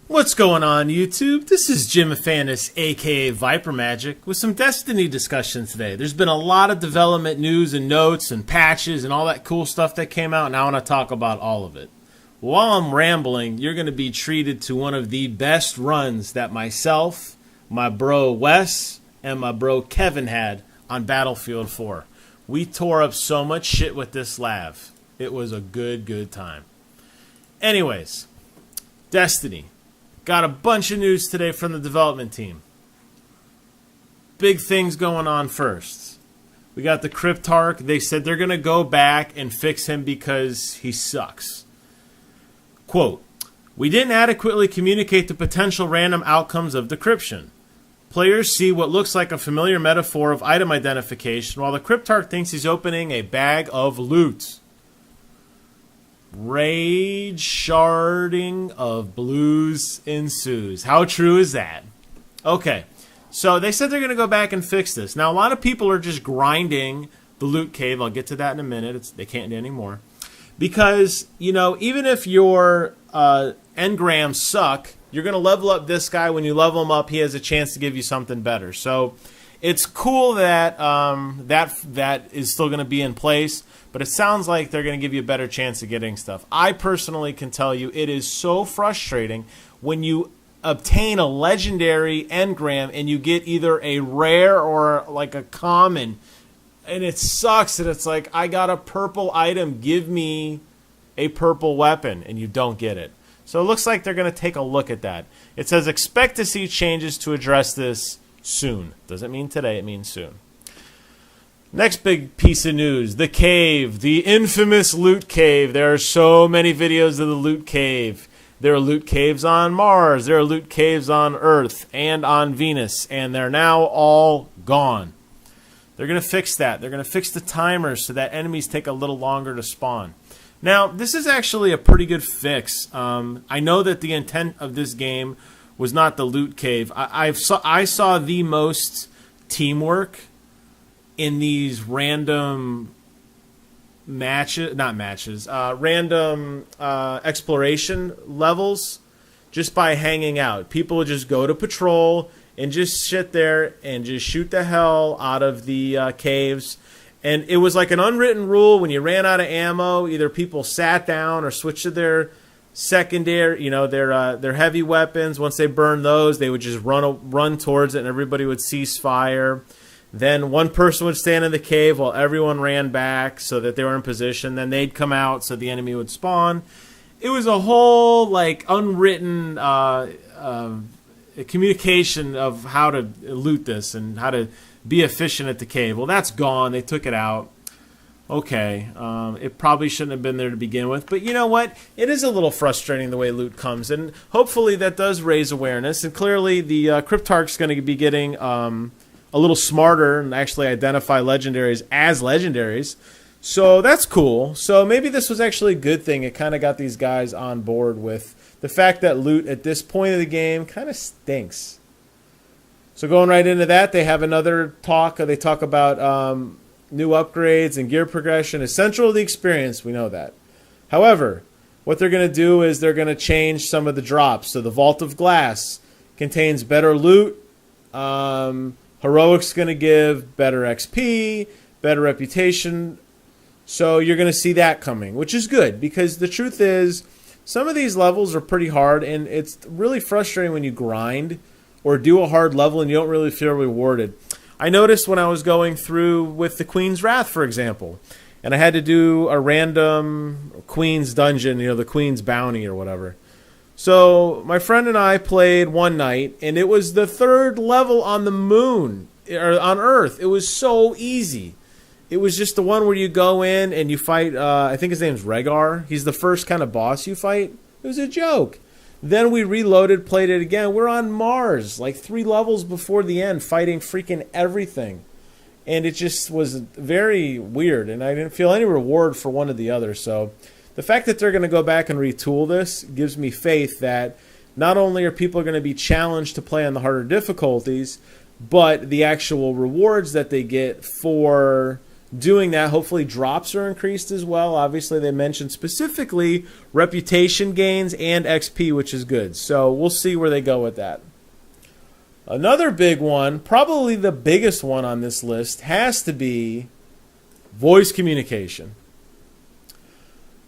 What's going on, YouTube? This is Jim Afanis, aka vypermajik, with some Destiny discussion today. There's been a lot of development news and notes and patches and all that cool stuff that came out, and I want to talk about all of it. While I'm rambling, you're going to be treated to one of the best runs that myself, my bro Wes, and my bro Kevin had on Battlefield 4. We tore up so much shit with this lav. It was a good time. Anyways, Destiny. Got a bunch of news today from the development team. Big things going on first. We got the Crypt Arc. They said they're going to go back and fix him because he sucks. Quote, "We didn't adequately communicate the potential random outcomes of decryption. Players see what looks like a familiar metaphor of item identification while the Crypt Arc thinks he's opening a bag of loot. Rage sharding of blues ensues." How true is that? Okay, so they said they're going to go back and fix this. Now, a lot of people are just grinding the loot cave. I'll get to that in a minute. They can't do anymore. Because, you know, even if your engrams suck, you're going to level up this guy. When you level him up, he has a chance to give you something better. So it's cool that that is still going to be in place. But it sounds like they're going to give you a better chance of getting stuff. I personally can tell you it is so frustrating when you obtain a legendary engram and you get either a rare or like a common. And it sucks that it's like, I got a purple item, give me a purple weapon, and you don't get it. So it looks like they're going to take a look at that. It says expect to see changes to address this soon. Doesn't mean today, it means soon. Next big piece of news, the cave, the infamous loot cave. There are so many videos of the loot cave. There are loot caves on Mars, there are loot caves on Earth and on Venus, and they're now all gone. They're going to fix that. They're going to fix the timers so that enemies take a little longer to spawn. Now, this is actually a pretty good fix. I know that the intent of this game was not the loot cave. I saw the most teamwork in these random random exploration levels just by hanging out. People would just go to patrol and just sit there and just shoot the hell out of the caves. And it was like an unwritten rule: when you ran out of ammo, either people sat down or switched to their secondary, their heavy weapons. Once they burned those, they would just run towards it, and everybody would cease fire. Then one person would stand in the cave while everyone ran back so that they were in position. Then they'd come out so the enemy would spawn. It was a whole like unwritten communication of how to loot this and how to be efficient at the cave. Well, that's gone. They took it out. Okay, it probably shouldn't have been there to begin with. But you know what? It is a little frustrating the way loot comes. And hopefully that does raise awareness. And clearly the Crypt Arc's going to be getting a little smarter and actually identify legendaries as legendaries. So that's cool. So maybe this was actually a good thing. It kind of got these guys on board with the fact that loot at this point of the game kind of stinks. So going right into that, they have another talk. They talk about new upgrades and gear progression is central to the experience. We know that. However, what they're going to do is they're going to change some of the drops. So the Vault of Glass contains better loot. Heroic's going to give better XP, better reputation. So you're going to see that coming, which is good because the truth is some of these levels are pretty hard, and it's really frustrating when you grind or do a hard level and you don't really feel rewarded. I noticed when I was going through with the Queen's Wrath, for example, and I had to do a random Queen's dungeon, the Queen's Bounty or whatever. So my friend and I played one night, and it was the third level on the moon, or on Earth. It was so easy. It was just the one where you go in and you fight, I think his name's Rhaegar. He's the first kind of boss you fight. It was a joke. Then we reloaded, played it again. We're on Mars, like 3 levels before the end, fighting freaking everything. And it just was very weird, and I didn't feel any reward for one or the other. So the fact that they're going to go back and retool this gives me faith that not only are people going to be challenged to play on the harder difficulties, but the actual rewards that they get for doing that. Hopefully drops are increased as well. Obviously, they mentioned specifically reputation gains and XP, which is good. So we'll see where they go with that. Another big one, probably the biggest one on this list, has to be voice communication.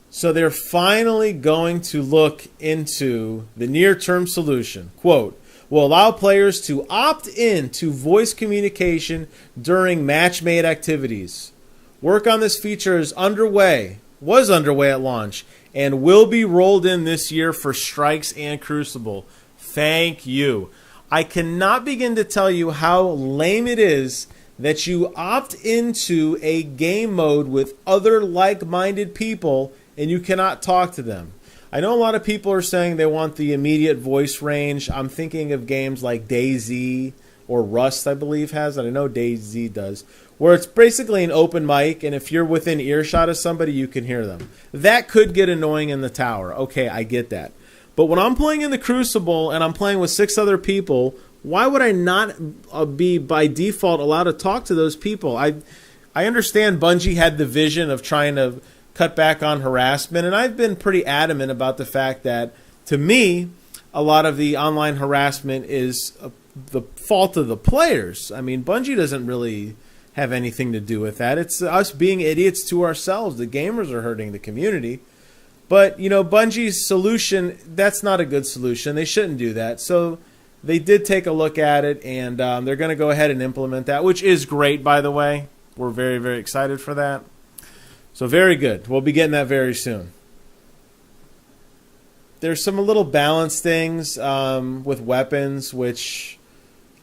So they're finally going to look into the near-term solution. Quote, will allow players to opt in to voice communication during match-made activities. Work on this feature was underway at launch, and will be rolled in this year for Strikes and Crucible. Thank you. I cannot begin to tell you how lame it is that you opt into a game mode with other like-minded people and you cannot talk to them. I know a lot of people are saying they want the immediate voice range. I'm thinking of games like DayZ or Rust, I believe, has it. I know DayZ does, where it's basically an open mic, and if you're within earshot of somebody, you can hear them. That could get annoying in the tower. Okay, I get that. But when I'm playing in the Crucible and I'm playing with 6 other people, why would I not be by default allowed to talk to those people? I understand Bungie had the vision of trying to cut back on harassment, and I've been pretty adamant about the fact that, to me, a lot of the online harassment is the fault of the players. I mean, Bungie doesn't really have anything to do with that. It's us being idiots to ourselves. The gamers are hurting the community. But, you know, Bungie's solution, that's not a good solution. They shouldn't do that. So they did take a look at it, and they're going to go ahead and implement that, which is great, by the way. We're very, very excited for that. So very good. We'll be getting that very soon. There's some little balance things with weapons, which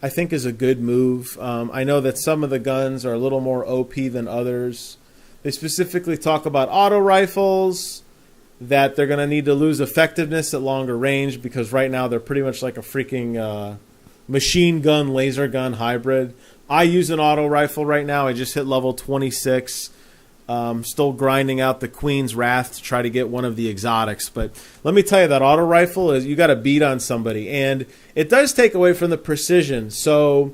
I think is a good move. I know that some of the guns are a little more OP than others. They specifically talk about auto rifles, that they're going to need to lose effectiveness at longer range because right now they're pretty much like a freaking machine gun, laser gun hybrid. I use an auto rifle right now. I just hit level 26. Still grinding out the Queen's Wrath to try to get one of the exotics. But let me tell you, that auto rifle is, you got to beat on somebody. And it does take away from the precision. So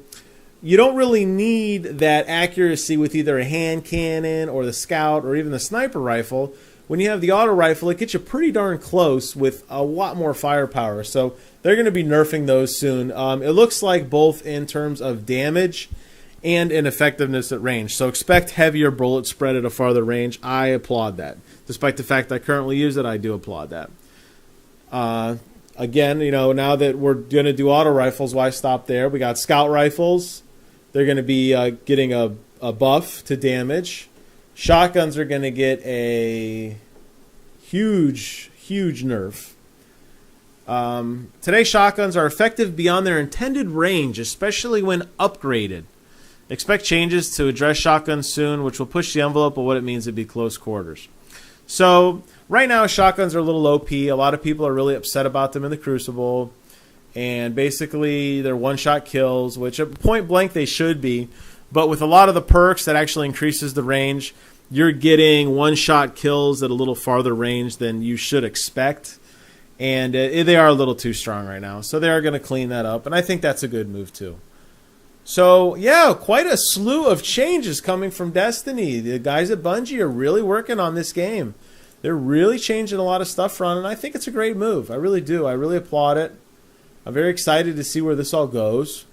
you don't really need that accuracy with either a hand cannon or the scout or even the sniper rifle. When you have the auto rifle, it gets you pretty darn close with a lot more firepower. So they're going to be nerfing those soon. It looks like both in terms of damage and in effectiveness at range. So expect heavier bullet spread at a farther range. I applaud that. Despite the fact I currently use it, I do applaud that. Again, you know, now that we're going to do auto rifles, why stop there? We got scout rifles. They're going to be getting a buff to damage. Shotguns are going to get a huge, huge nerf. Today, shotguns are effective beyond their intended range, especially when upgraded. Expect changes to address shotguns soon, which will push the envelope of what it means to be close quarters. So, right now, shotguns are a little OP. A lot of people are really upset about them in the Crucible. And basically, they're one-shot kills, which at point blank they should be. But with a lot of the perks that actually increases the range, you're getting one-shot kills at a little farther range than you should expect. And they are a little too strong right now. So they are going to clean that up. And I think that's a good move too. So, yeah, quite a slew of changes coming from Destiny. The guys at Bungie are really working on this game. They're really changing a lot of stuff around, and I think it's a great move. I really do. I really applaud it. I'm very excited to see where this all goes.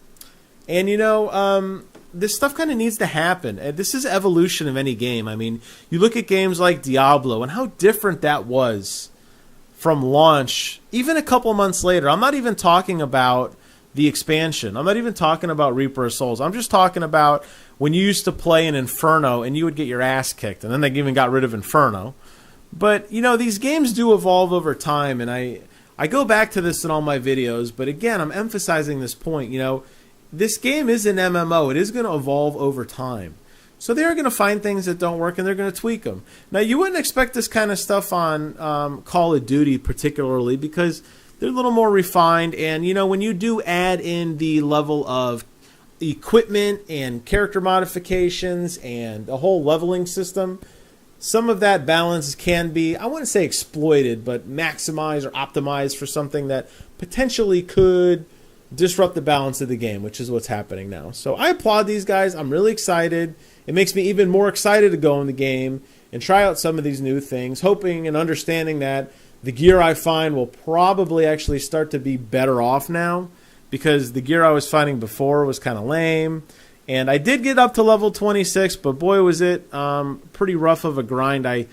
And, you know, this stuff kind of needs to happen. This is evolution of any game. I mean, you look at games like Diablo and how different that was from launch, even a couple months later. I'm not even talking about the expansion. I'm not even talking about Reaper of Souls. I'm just talking about when you used to play in Inferno and you would get your ass kicked, and then they even got rid of Inferno. But, you know, these games do evolve over time, and I go back to this in all my videos, but again, I'm emphasizing this point. You know, this game is an MMO. It is going to evolve over time. So they're going to find things that don't work, and they're going to tweak them. Now, you wouldn't expect this kind of stuff on Call of Duty particularly, because they're a little more refined. And, you know, when you do add in the level of equipment and character modifications and a whole leveling system, some of that balance can be, I wouldn't say exploited, but maximized or optimized for something that potentially could disrupt the balance of the game, which is what's happening now. So I applaud these guys. I'm really excited. It makes me even more excited to go in the game and try out some of these new things, hoping and understanding that the gear I find will probably actually start to be better off now, because the gear I was finding before was kind of lame. And I did get up to level 26, but boy was it pretty rough of a grind. I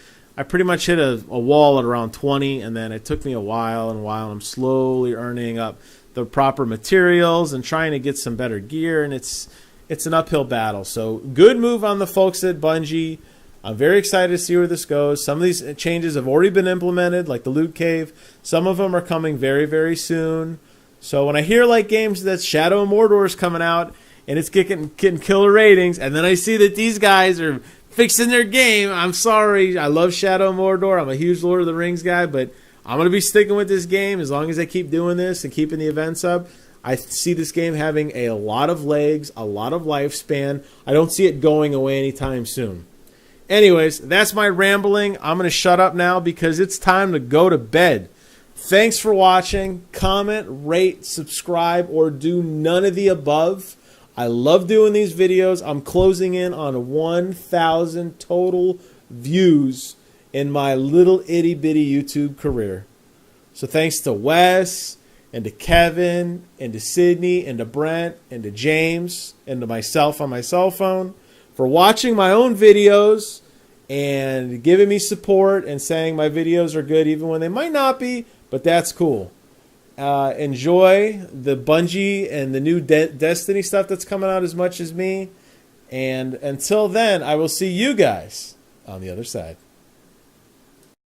pretty much hit a wall at around 20, and then it took me a while. I'm slowly earning up the proper materials and trying to get some better gear, and it's an uphill battle. So good move on the folks at Bungie. I'm very excited to see where this goes. Some of these changes have already been implemented, like the loot cave. Some of them are coming very, very soon. So when I hear like games that Shadow of Mordor is coming out and it's getting killer ratings, and then I see that these guys are fixing their game, I'm sorry. I love Shadow of Mordor. I'm a huge Lord of the Rings guy, but I'm going to be sticking with this game as long as I keep doing this and keeping the events up. I see this game having a lot of legs, a lot of lifespan. I don't see it going away anytime soon. Anyways, that's my rambling. I'm going to shut up now because it's time to go to bed. Thanks for watching. Comment, rate, subscribe, or do none of the above. I love doing these videos. I'm closing in on 1,000 total views in my little itty-bitty YouTube career. So thanks to Wes, and to Kevin, and to Sydney, and to Brent, and to James, and to myself on my cell phone for watching my own videos and giving me support and saying my videos are good even when they might not be, but that's cool. Enjoy the Bungie and the new Destiny stuff that's coming out as much as me. And until then, I will see you guys on the other side.